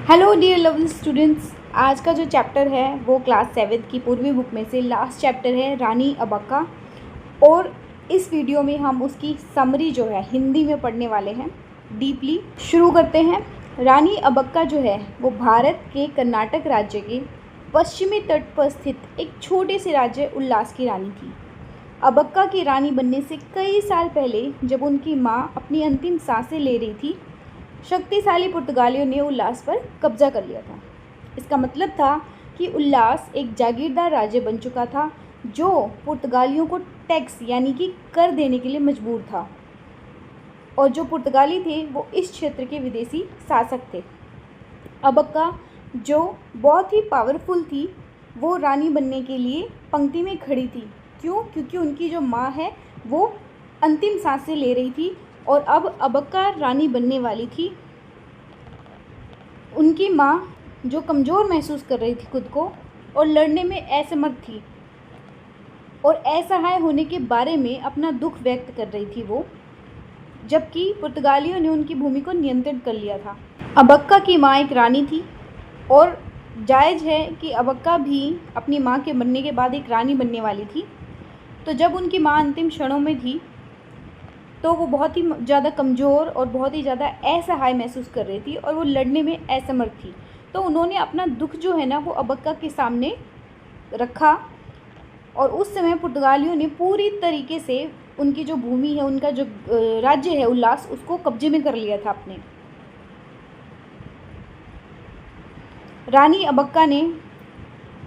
Hello dear lovely students. आज का जो चैप्टर है वो क्लास 7 की पूर्वी बुक में से लास्ट चैप्टर है रानी अब्बक्का। और इस वीडियो में हम उसकी समरी जो है हिंदी में पढ़ने वाले हैं। डीपली शुरू करते हैं। रानी अब्बक्का जो है वो भारत के कर्नाटक राज्य के पश्चिमी तट पर स्थित एक छोटे से राज्य उल्लास की रानी थी। अब्बक्का की रानी बनने से कई साल पहले जब उनकी माँ अपनी अंतिम सांसें ले रही थी, शक्तिशाली पुर्तगालियों ने उल्लास पर कब्जा कर लिया था। इसका मतलब था कि उल्लास एक जागीरदार राज्य बन चुका था जो पुर्तगालियों को टैक्स यानी कि कर देने के लिए मजबूर था, और जो पुर्तगाली थे वो इस क्षेत्र के विदेशी शासक थे। अब्बक्का जो बहुत ही पावरफुल थी, वो रानी बनने के लिए पंक्ति में खड़ी थी। क्यों? क्योंकि उनकी जो माँ है वो अंतिम सांसें ले रही थी और अब अब्बक्का रानी बनने वाली थी। उनकी माँ जो कमज़ोर महसूस कर रही थी खुद को और लड़ने में असमर्थ थी और असहाय होने के बारे में अपना दुख व्यक्त कर रही थी वो, जबकि पुर्तगालियों ने उनकी भूमि को नियंत्रित कर लिया था। अब्बक्का की माँ एक रानी थी और जायज़ है कि अब्बक्का भी अपनी माँ के मरने के बाद एक रानी बनने वाली थी। तो जब उनकी माँ अंतिम क्षणों में थी तो वो बहुत ही ज़्यादा कमज़ोर और बहुत ही ज़्यादा असहाय महसूस कर रही थी और वो लड़ने में असमर्थ थी। तो उन्होंने अपना दुख जो है ना वो अब्बक्का के सामने रखा और उस समय पुर्तगालियों ने पूरी तरीके से उनकी जो भूमि है, उनका जो राज्य है उल्लास, उसको कब्जे में कर लिया था अपने। रानी अब्बक्का ने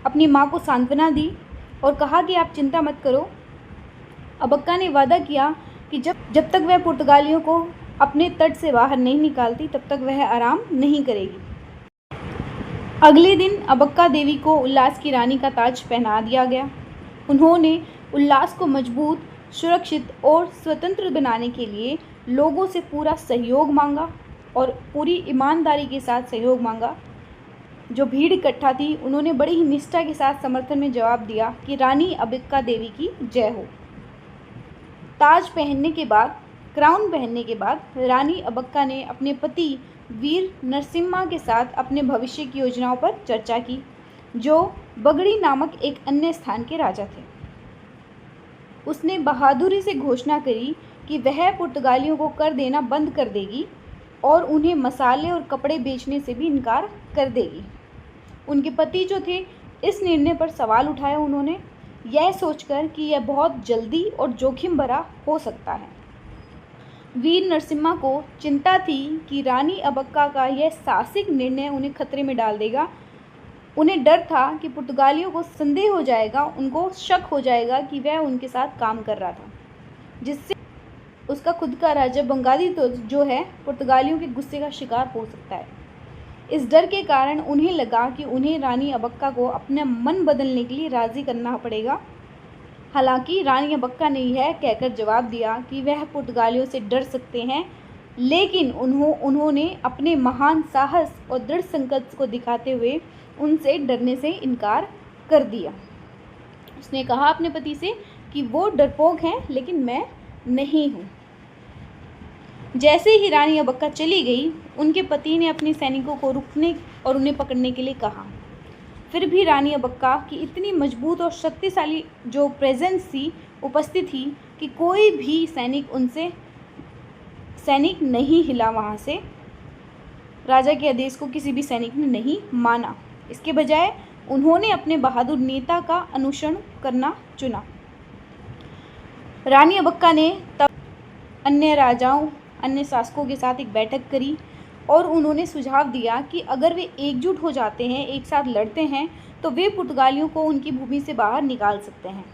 अपनी माँ को सांत्वना दी और कहा कि आप चिंता मत करो। अब्बक्का ने वादा किया कि जब तक वह पुर्तगालियों को अपने तट से बाहर नहीं निकालती तब तक वह आराम नहीं करेगी। अगले दिन अब्बक्का देवी को उल्लास की रानी का ताज पहना दिया गया। उन्होंने उल्लास को मजबूत, सुरक्षित और स्वतंत्र बनाने के लिए लोगों से पूरा सहयोग मांगा और पूरी ईमानदारी के साथ सहयोग मांगा। जो भीड़ इकट्ठा थी उन्होंने बड़ी ही निष्ठा के साथ समर्थन में जवाब दिया कि रानी अब्बक्का देवी की जय हो। ताज पहनने के बाद, क्राउन पहनने के बाद रानी अब्बक्का ने अपने पति वीर नरसिम्हा के साथ अपने भविष्य की योजनाओं पर चर्चा की, जो बगड़ी नामक एक अन्य स्थान के राजा थे। उसने बहादुरी से घोषणा करी कि वह पुर्तगालियों को कर देना बंद कर देगी और उन्हें मसाले और कपड़े बेचने से भी इनकार कर देगी। उनके पति जो थे, इस निर्णय पर सवाल उठाया उन्होंने, यह सोचकर कि यह बहुत जल्दी और जोखिम भरा हो सकता है। वीर नरसिम्हा को चिंता थी कि रानी अब्बक्का का यह साहसिक निर्णय उन्हें खतरे में डाल देगा। उन्हें डर था कि पुर्तगालियों को संदेह हो जाएगा, उनको शक हो जाएगा कि वह उनके साथ काम कर रहा था, जिससे उसका खुद का राज्य बंगाली तो जो है पुर्तगालियों के गुस्से का शिकार हो सकता है। इस डर के कारण उन्हें लगा कि उन्हें रानी अब्बक्का को अपना मन बदलने के लिए राज़ी करना पड़ेगा। हालांकि रानी अब्बक्का ने यह कहकर जवाब दिया कि वह पुर्तगालियों से डर सकते हैं, लेकिन उन्होंने अपने महान साहस और दृढ़ संकल्प को दिखाते हुए उनसे डरने से इनकार कर दिया। उसने कहा अपने पति से कि वो डरपोक हैं लेकिन मैं नहीं हूँ। जैसे ही रानी अब्बक्का चली गई, उनके पति ने अपने सैनिकों को रुकने और उन्हें पकड़ने के लिए कहा। फिर भी रानी अब्बक्का की इतनी मजबूत और शक्तिशाली जो प्रेजेंस थी, उपस्थित थी, कि कोई भी सैनिक नहीं हिला वहाँ से। राजा के आदेश को किसी भी सैनिक ने नहीं माना। इसके बजाय उन्होंने अपने बहादुर नेता का अनुसरण करना चुना। रानी अब्बक्का ने तब अन्य राजाओं, अन्य शासकों के साथ एक बैठक करी और उन्होंने सुझाव दिया कि अगर वे एकजुट हो जाते हैं, एक साथ लड़ते हैं, तो वे पुर्तगालियों को उनकी भूमि से बाहर निकाल सकते हैं।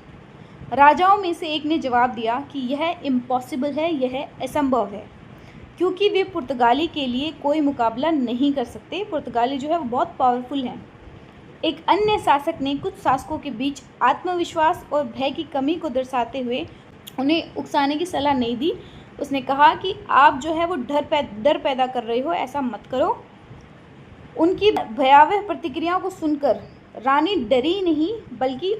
राजाओं में से एक ने जवाब दिया कि यह इम्पॉसिबल है, यह असंभव है, क्योंकि वे पुर्तगाली के लिए कोई मुकाबला नहीं कर सकते। पुर्तगाली जो है वो बहुत पावरफुल हैं। एक अन्य शासक ने कुछ शासकों के बीच आत्मविश्वास और भय की कमी को दर्शाते हुए उन्हें उकसाने की सलाह नहीं दी। उसने कहा कि आप जो है वो डर पैदा कर रहे हो, ऐसा मत करो। उनकी भयावह प्रतिक्रियाओं को सुनकर रानी डरी नहीं, बल्कि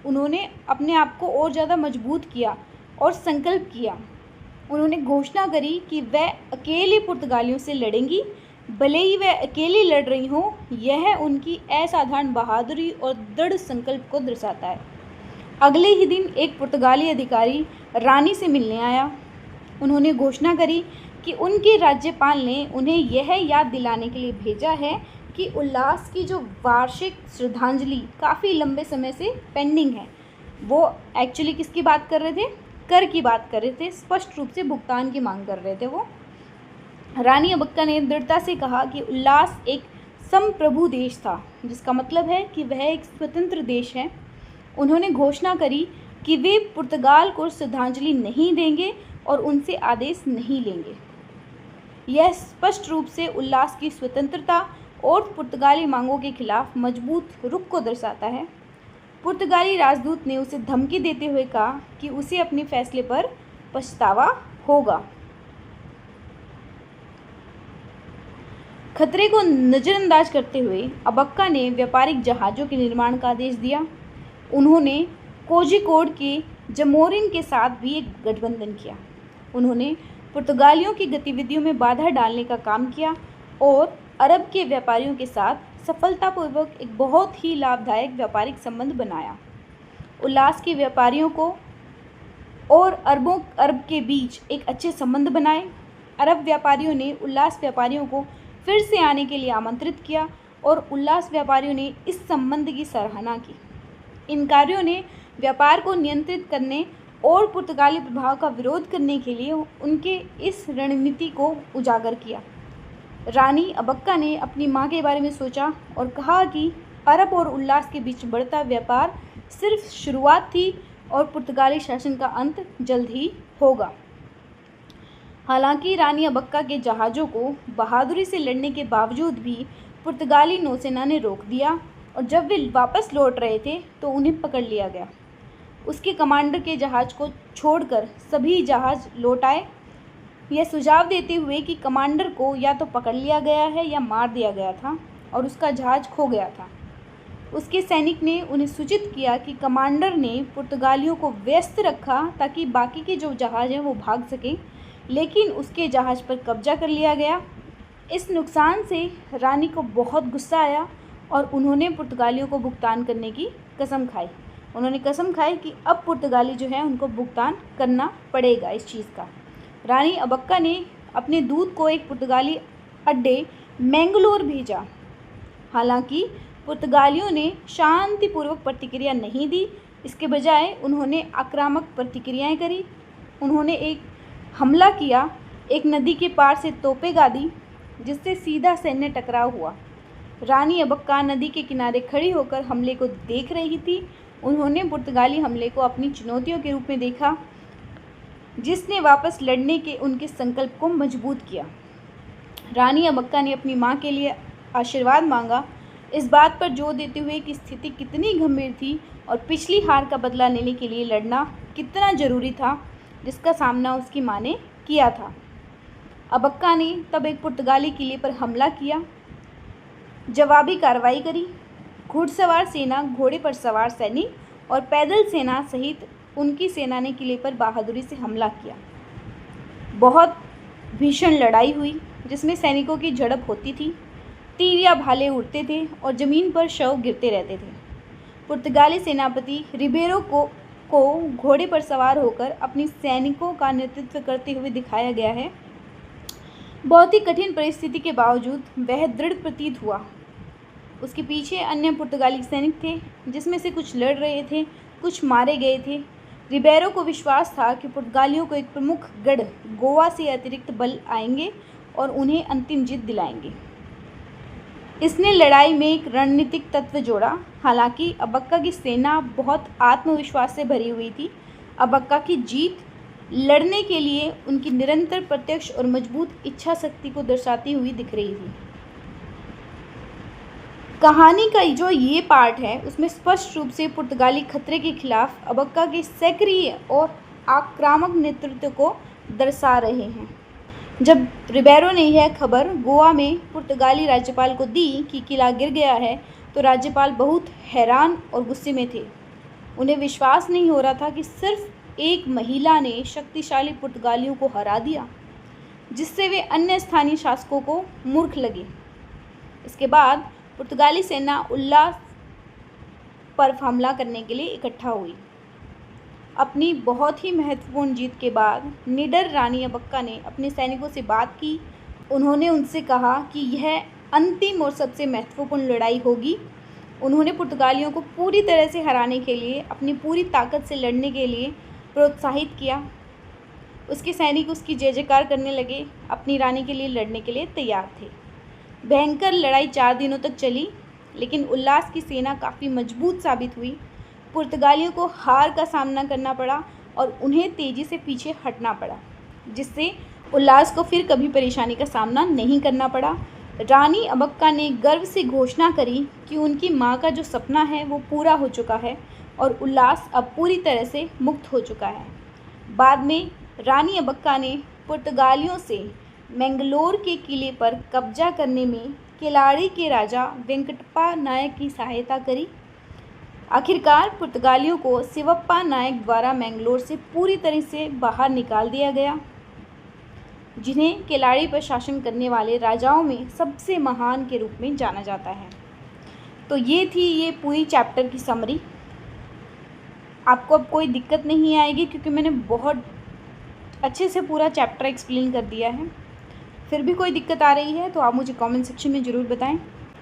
उन्होंने अपने आप को और ज़्यादा मजबूत किया और संकल्प किया। उन्होंने घोषणा करी कि वह अकेले पुर्तगालियों से लड़ेंगी, भले ही वे अकेली लड़ रही हों, यह उनकी असाधारण बहादुरी और दृढ़ संकल्प को दर्शाता है। अगले ही दिन एक पुर्तगाली अधिकारी रानी से मिलने आया। उन्होंने घोषणा करी कि उनके राज्यपाल ने उन्हें यह याद दिलाने के लिए भेजा है कि उल्लास की जो वार्षिक श्रद्धांजलि काफ़ी लंबे समय से पेंडिंग है। वो एक्चुअली किसकी बात कर रहे थे? कर की बात कर रहे थे, स्पष्ट रूप से भुगतान की मांग कर रहे थे वो। रानी अबक्का ने दृढ़ता से कहा कि उल्लास एक संप्रभु देश था, जिसका मतलब है कि वह एक स्वतंत्र देश है। उन्होंने घोषणा करी कि वे पुर्तगाल को श्रद्धांजलि नहीं देंगे और उनसे आदेश नहीं लेंगे। यह स्पष्ट रूप से उल्लास की स्वतंत्रता और पुर्तगाली मांगों के खिलाफ मजबूत रुख को दर्शाता है। पुर्तगाली राजदूत ने उसे धमकी देते हुए कहा कि उसे अपने फैसले पर पछतावा होगा। खतरे को नज़रअंदाज करते हुए अबक्का ने व्यापारिक जहाज़ों के निर्माण का आदेश दिया। उन्होंने कोझिकोड के जमोरिन के साथ भी एक गठबंधन किया। उन्होंने पुर्तगालियों की गतिविधियों में बाधा डालने का काम किया और अरब के व्यापारियों के साथ सफलतापूर्वक एक बहुत ही लाभदायक व्यापारिक संबंध बनाया। उल्लास के व्यापारियों को और अरब के बीच एक अच्छे संबंध बनाए। अरब व्यापारियों ने उल्लास व्यापारियों को फिर से आने के लिए आमंत्रित किया और उल्लास व्यापारियों ने इस संबंध की सराहना की। इन कार्यों ने व्यापार को नियंत्रित करने और पुर्तगाली प्रभाव का विरोध करने के लिए उनके इस रणनीति को उजागर किया। रानी अबक्का ने अपनी मां के बारे में सोचा और कहा कि अरब और उल्लास के बीच बढ़ता व्यापार सिर्फ शुरुआत थी और पुर्तगाली शासन का अंत जल्द ही होगा। हालांकि रानी अबक्का के जहाज़ों को बहादुरी से लड़ने के बावजूद भी पुर्तगाली नौसेना ने रोक दिया और जब वे वापस लौट रहे थे तो उन्हें पकड़ लिया गया। उसके कमांडर के जहाज़ को छोड़कर सभी जहाज़ लौट आए, यह सुझाव देते हुए कि कमांडर को या तो पकड़ लिया गया है या मार दिया गया था और उसका जहाज़ खो गया था। उसके सैनिक ने उन्हें सूचित किया कि कमांडर ने पुर्तगालियों को व्यस्त रखा ताकि बाकी के जो जहाज़ हैं वो भाग सकें, लेकिन उसके जहाज़ पर कब्जा कर लिया गया। इस नुकसान से रानी को बहुत गुस्सा आया और उन्होंने पुर्तगालियों को भुगतान करने की कसम खाई। उन्होंने कसम खाई कि अब पुर्तगाली जो है उनको भुगतान करना पड़ेगा इस चीज़ का। रानी अबक्का ने अपने दूत को एक पुर्तगाली अड्डे मैंगलोर भेजा। हालांकि पुर्तगालियों ने शांतिपूर्वक प्रतिक्रिया नहीं दी, इसके बजाय उन्होंने आक्रामक प्रतिक्रियाएं करी। उन्होंने एक हमला किया, एक नदी के पार से तोपें गाड़ी, जिससे सीधा सैन्य टकराव हुआ। रानी अबक्का नदी के किनारे खड़ी होकर हमले को देख रही थी। उन्होंने पुर्तगाली हमले को अपनी चुनौतियों के रूप में देखा, जिसने वापस लड़ने के उनके संकल्प को मजबूत किया। रानी अबक्का ने अपनी मां के लिए आशीर्वाद मांगा, इस बात पर जोर देते हुए कि स्थिति कितनी गंभीर थी और पिछली हार का बदला लेने के लिए लड़ना कितना ज़रूरी था, जिसका सामना उसकी मां ने किया था। अबक्का ने तब एक पुर्तगाली किले पर हमला किया, जवाबी कार्रवाई करी। घुड़सवार सेना, घोड़े पर सवार सैनिक और पैदल सेना सहित उनकी सेना ने किले पर बहादुरी से हमला किया। बहुत भीषण लड़ाई हुई, जिसमें सैनिकों की झड़प होती थी, तीर या भाले उड़ते थे और ज़मीन पर शव गिरते रहते थे। पुर्तगाली सेनापति रिबेरो को घोड़े पर सवार होकर अपनी सैनिकों का नेतृत्व करते हुए दिखाया गया है। बहुत ही कठिन परिस्थिति के बावजूद वह दृढ़ प्रतीत हुआ। उसके पीछे अन्य पुर्तगाली सैनिक थे, जिसमें से कुछ लड़ रहे थे, कुछ मारे गए थे। रिबेरो को विश्वास था कि पुर्तगालियों को एक प्रमुख गढ़ गोवा से अतिरिक्त बल आएंगे और उन्हें अंतिम जीत दिलाएंगे। इसने लड़ाई में एक रणनीतिक तत्व जोड़ा। हालांकि अबक्का की सेना बहुत आत्मविश्वास से भरी हुई थी। अबक्का की जीत लड़ने के लिए उनकी निरंतर, प्रत्यक्ष और मजबूत इच्छा शक्ति को दर्शाती हुई दिख रही थी। कहानी का जो ये पार्ट है उसमें स्पष्ट रूप से पुर्तगाली खतरे के खिलाफ अबक्का के सक्रिय और आक्रामक नेतृत्व को दर्शा रहे हैं। जब रिबेरो ने यह खबर गोवा में पुर्तगाली राज्यपाल को दी कि किला गिर गया है, तो राज्यपाल बहुत हैरान और गुस्से में थे। उन्हें विश्वास नहीं हो रहा था कि सिर्फ एक महिला ने शक्तिशाली पुर्तगालियों को हरा दिया। जिससे वे अन्य स्थानीय शासकों को मूर्ख लगे। इसके बाद पुर्तगाली सेना उल्लास पर हमला करने के लिए इकट्ठा हुई। अपनी बहुत ही महत्वपूर्ण जीत के बाद निडर रानी अबक्का ने अपने सैनिकों से बात की। उन्होंने उनसे कहा कि यह अंतिम और सबसे महत्वपूर्ण लड़ाई होगी। उन्होंने पुर्तगालियों को पूरी तरह से हराने के लिए अपनी पूरी ताकत से लड़ने के लिए प्रोत्साहित किया। उसके सैनिक उसकी जय जयकार करने लगे, अपनी रानी के लिए लड़ने के लिए तैयार थे। भयंकर लड़ाई 4 दिनों तक चली, लेकिन उल्लास की सेना काफ़ी मजबूत साबित हुई। पुर्तगालियों को हार का सामना करना पड़ा और उन्हें तेज़ी से पीछे हटना पड़ा, जिससे उल्लास को फिर कभी परेशानी का सामना नहीं करना पड़ा। रानी अबक्का ने गर्व से घोषणा करी कि उनकी माँ का जो सपना है वो पूरा हो चुका है और उल्लास अब पूरी तरह से मुक्त हो चुका है। बाद में रानी अबक्का ने पुर्तगालियों से मैंगलोर के किले पर कब्जा करने में किलाड़ी के राजा वेंकटप्पा नायक की सहायता करी। आखिरकार पुर्तगालियों को शिवप्पा नायक द्वारा मैंगलोर से पूरी तरह से बाहर निकाल दिया गया, जिन्हें किलाड़ी पर शासन करने वाले राजाओं में सबसे महान के रूप में जाना जाता है। तो ये थी ये पूरी चैप्टर की समरी। आपको अब कोई दिक्कत नहीं आएगी क्योंकि मैंने बहुत अच्छे से पूरा चैप्टर एक्सप्लेन कर दिया है। फिर भी कोई दिक्कत आ रही है तो आप मुझे कमेंट सेक्शन में ज़रूर बताएं।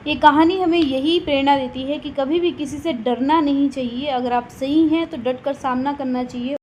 ये कहानी हमें यही प्रेरणा देती है कि कभी भी किसी से डरना नहीं चाहिए। अगर आप सही हैं तो डट कर सामना करना चाहिए।